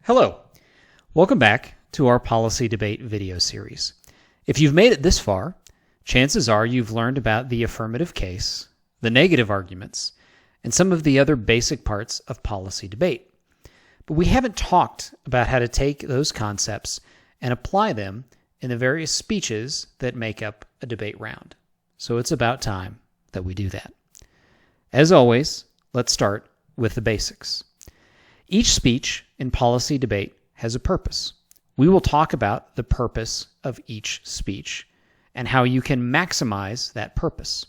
Hello. Welcome back to our policy debate video series. If you've made it this far, chances are you've learned about the affirmative case, the negative arguments, and some of the other basic parts of policy debate. But we haven't talked about how to take those concepts and apply them in the various speeches that make up a debate round. So it's about time that we do that. As always, let's start with the basics. Each speech in policy debate has a purpose. We will talk about the purpose of each speech and how you can maximize that purpose.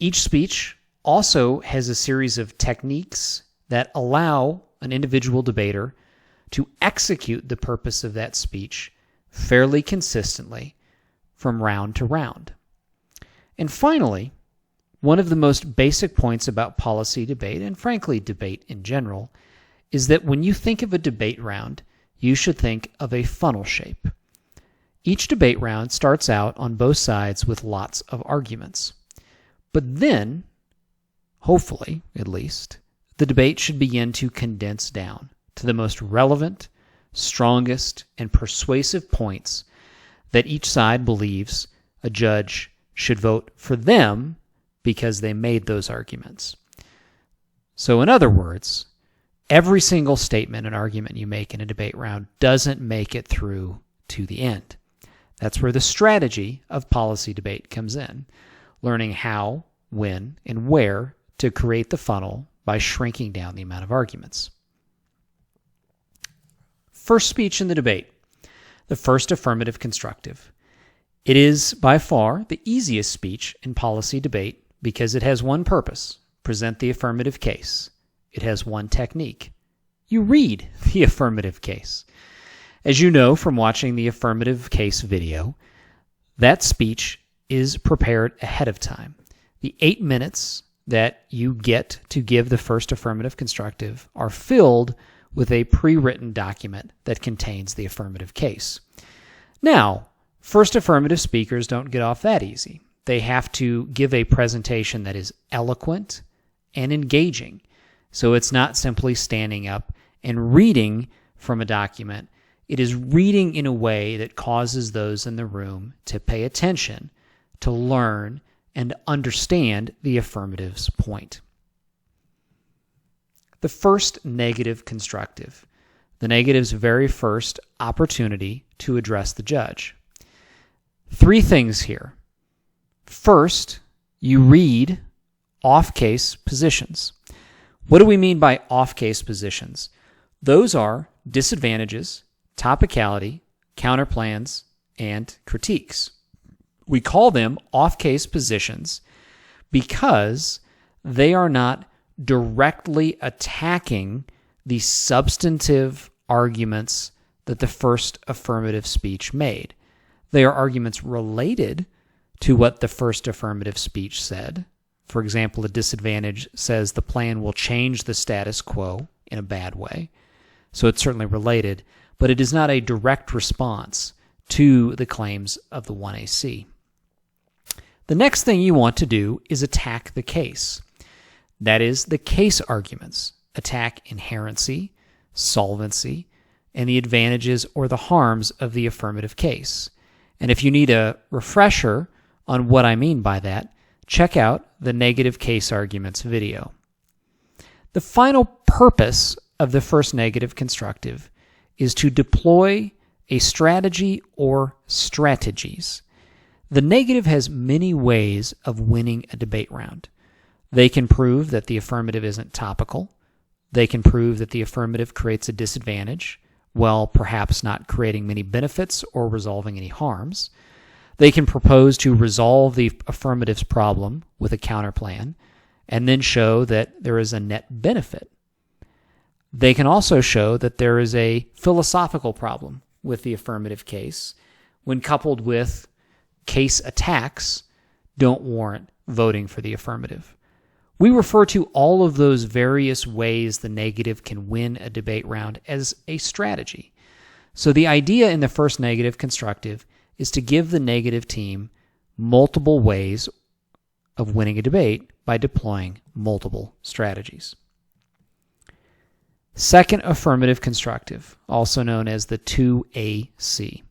Each speech also has a series of techniques that allow an individual debater to execute the purpose of that speech fairly consistently from round to round. And finally, one of the most basic points about policy debate, and frankly debate in general, is that when you think of a debate round, you should think of a funnel shape. Each debate round starts out on both sides with lots of arguments. But then, hopefully at least, the debate should begin to condense down to the most relevant, strongest, and persuasive points that each side believes a judge should vote for them because they made those arguments. So in other words, every single statement and argument you make in a debate round doesn't make it through to the end. That's where the strategy of policy debate comes in, learning how, when, and where to create the funnel by shrinking down the amount of arguments. First speech in the debate, the first affirmative constructive. It is by far the easiest speech in policy debate because it has one purpose: present the affirmative case. It has one technique. You read the affirmative case. As you know from watching the affirmative case video, that speech is prepared ahead of time. The 8 minutes that you get to give the first affirmative constructive are filled with a pre-written document that contains the affirmative case. Now, first affirmative speakers don't get off that easy. They have to give a presentation that is eloquent and engaging. So it's not simply standing up and reading from a document. It is reading in a way that causes those in the room to pay attention, to learn, and understand the affirmative's point. The first negative constructive, the negative's very first opportunity to address the judge. 3 things here. First, you read off-case positions. What do we mean by off-case positions? Those are disadvantages, topicality, counterplans, and critiques. We call them off-case positions because they are not directly attacking the substantive arguments that the first affirmative speech made. They are arguments related to what the first affirmative speech said. For example, a disadvantage says the plan will change the status quo in a bad way. So it's certainly related, but it is not a direct response to the claims of the 1AC. The next thing you want to do is attack the case. That is, the case arguments. Attack inherency, solvency, and the advantages or the harms of the affirmative case. And if you need a refresher on what I mean by that, check out the negative case arguments video. The final purpose of the first negative constructive is to deploy a strategy or strategies. The negative has many ways of winning a debate round. They can prove that the affirmative isn't topical. They can prove that the affirmative creates a disadvantage, while perhaps not creating many benefits or resolving any harms. They can propose to resolve the affirmative's problem with a counterplan and then show that there is a net benefit. They can also show that there is a philosophical problem with the affirmative case when coupled with case attacks don't warrant voting for the affirmative. We refer to all of those various ways the negative can win a debate round as a strategy. So the idea in the first negative constructive is to give the negative team multiple ways of winning a debate by deploying multiple strategies. Second, affirmative constructive, also known as the 2AC.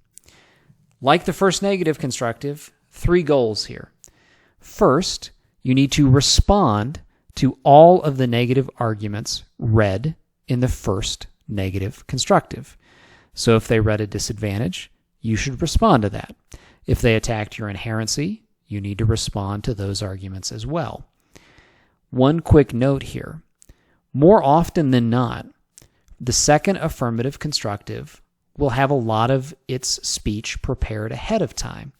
Like the first negative constructive, 3 goals here. First, you need to respond to all of the negative arguments read in the first negative constructive. So if they read a disadvantage, you should respond to that. If they attacked your inherency, you need to respond to those arguments as well. One quick note here. More often than not, the second affirmative constructive will have a lot of its speech prepared ahead of time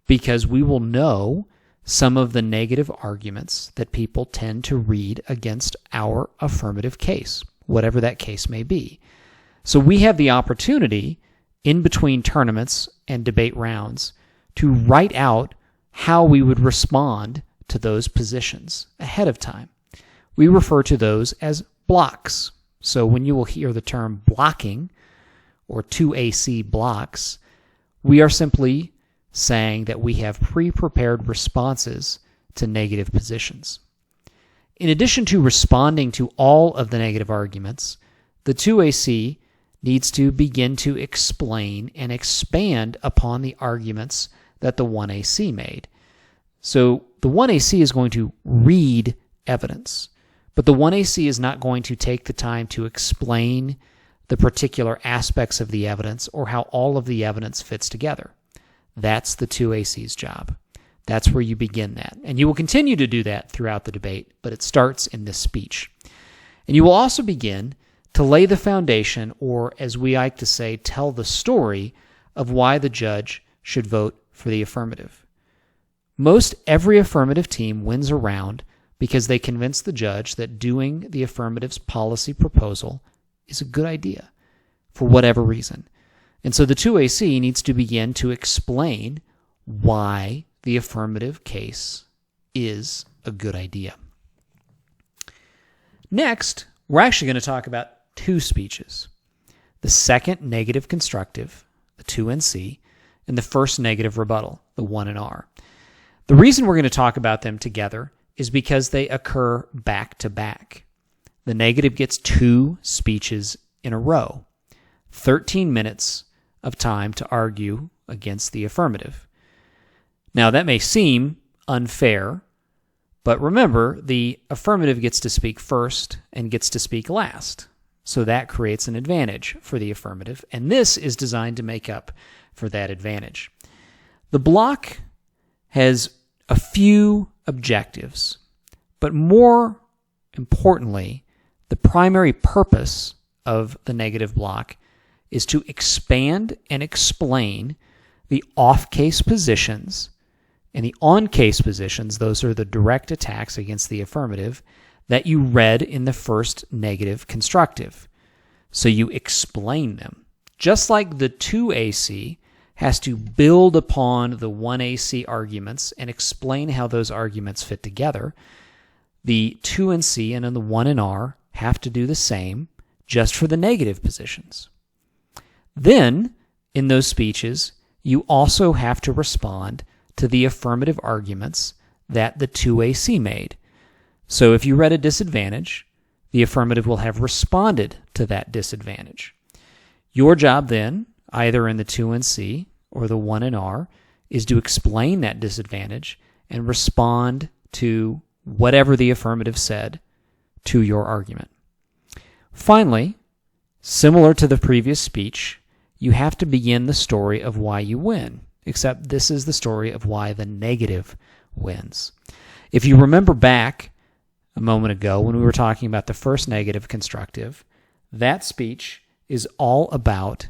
because we will know some of the negative arguments that people tend to read against our affirmative case, whatever that case may be. So we have the opportunity in between tournaments and debate rounds to write out how we would respond to those positions ahead of time. We refer to those as blocks. So when you will hear the term blocking or 2AC blocks, we are simply saying that we have pre-prepared responses to negative positions. In addition to responding to all of the negative arguments, the 2AC needs to begin to explain and expand upon the arguments that the 1AC made. So the 1AC is going to read evidence, but the 1AC is not going to take the time to explain the particular aspects of the evidence or how all of the evidence fits together. That's the 2AC's job. That's where you begin that. And you will continue to do that throughout the debate, but it starts in this speech. And you will also begin to lay the foundation, or as we like to say, tell the story of why the judge should vote for the affirmative. Most every affirmative team wins a round because they convince the judge that doing the affirmative's policy proposal is a good idea for whatever reason. And so the 2AC needs to begin to explain why the affirmative case is a good idea. Next, we're actually going to talk about 2 speeches. The second negative constructive, the 2NC, and the first negative rebuttal, the 1NR. The reason we're going to talk about them together is because they occur back to back. The negative gets 2 speeches in a row, 13 minutes of time to argue against the affirmative. Now, that may seem unfair, but remember, the affirmative gets to speak first and gets to speak last. So that creates an advantage for the affirmative, and this is designed to make up for that advantage. The block has a few objectives, but more importantly, the primary purpose of the negative block is to expand and explain the off-case positions, and the on-case positions, those are the direct attacks against the affirmative, that you read in the first negative constructive. So you explain them. Just like the 2AC has to build upon the 1AC arguments and explain how those arguments fit together, the 2NC and the 1NR have to do the same just for the negative positions. Then, in those speeches, you also have to respond to the affirmative arguments that the 2AC made. So if you read a disadvantage, the affirmative will have responded to that disadvantage. Your job then, either in the 2NC or the 1NR, is to explain that disadvantage and respond to whatever the affirmative said to your argument. Finally, similar to the previous speech, you have to begin the story of why you win, except this is the story of why the negative wins. If you remember back a moment ago when we were talking about the first negative constructive, that speech is all about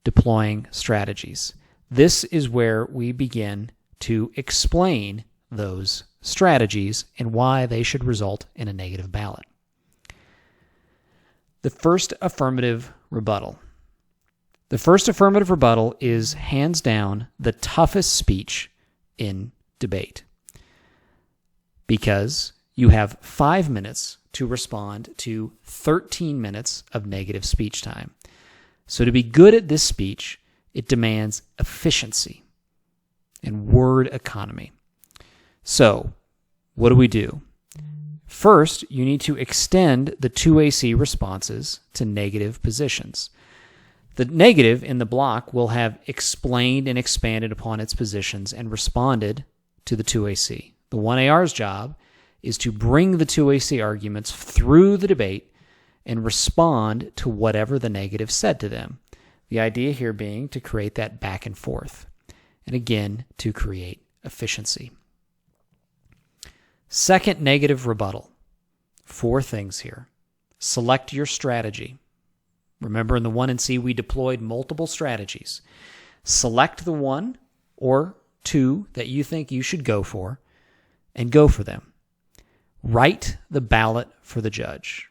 deploying strategies. This is where we begin to explain those strategies and why they should result in a negative ballot. The first affirmative rebuttal. The first affirmative rebuttal is hands down the toughest speech in debate because you have 5 minutes to respond to 13 minutes of negative speech time. So to be good at this speech, it demands efficiency and word economy. So what do? First, you need to extend the 2AC responses to negative positions. The negative in the block will have explained and expanded upon its positions and responded to the 2AC. The 1AR's job is to bring the 2AC arguments through the debate and respond to whatever the negative said to them. The idea here being to create that back and forth, and again, to create efficiency. Second, negative rebuttal. 4 things here. Select your strategy. Remember, in the 1 and C, we deployed multiple strategies. Select the 1 or 2 that you think you should go for, and go for them. Write the ballot for the judge.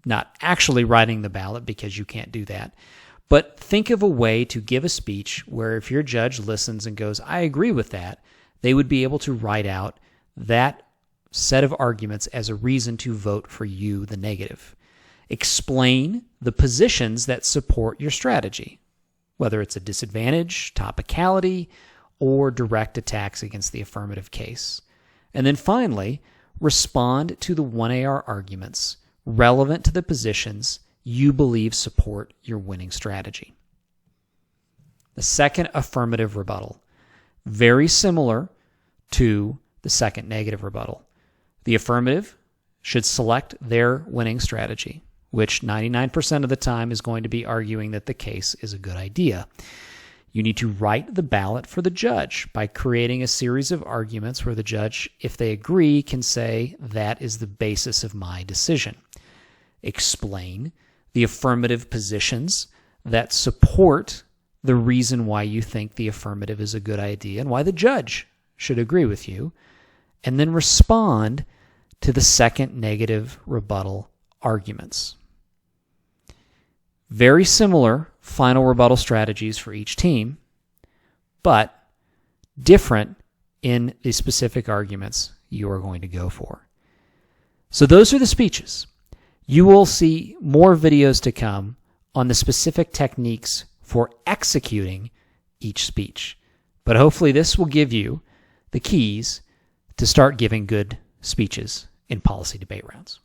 Not actually writing the ballot, because you can't do that, but think of a way to give a speech where if your judge listens and goes, I agree with that, they would be able to write out that set of arguments as a reason to vote for you, the negative. Explain the positions that support your strategy, whether it's a disadvantage, topicality, or direct attacks against the affirmative case. And then finally, respond to the 1AR arguments relevant to the positions you believe support your winning strategy. The second, affirmative rebuttal. Very similar to the second, negative rebuttal. The affirmative should select their winning strategy, which 99% of the time is going to be arguing that the case is a good idea. You need to write the ballot for the judge by creating a series of arguments where the judge, if they agree, can say, that is the basis of my decision. Explain the affirmative positions that support the reason why you think the affirmative is a good idea and why the judge should agree with you, and then respond to the second, negative rebuttal arguments. Very similar final rebuttal strategies for each team, but different in the specific arguments you are going to go for. So those are the speeches. You will see more videos to come on the specific techniques for executing each speech. But hopefully this will give you the keys to start giving good speeches in policy debate rounds.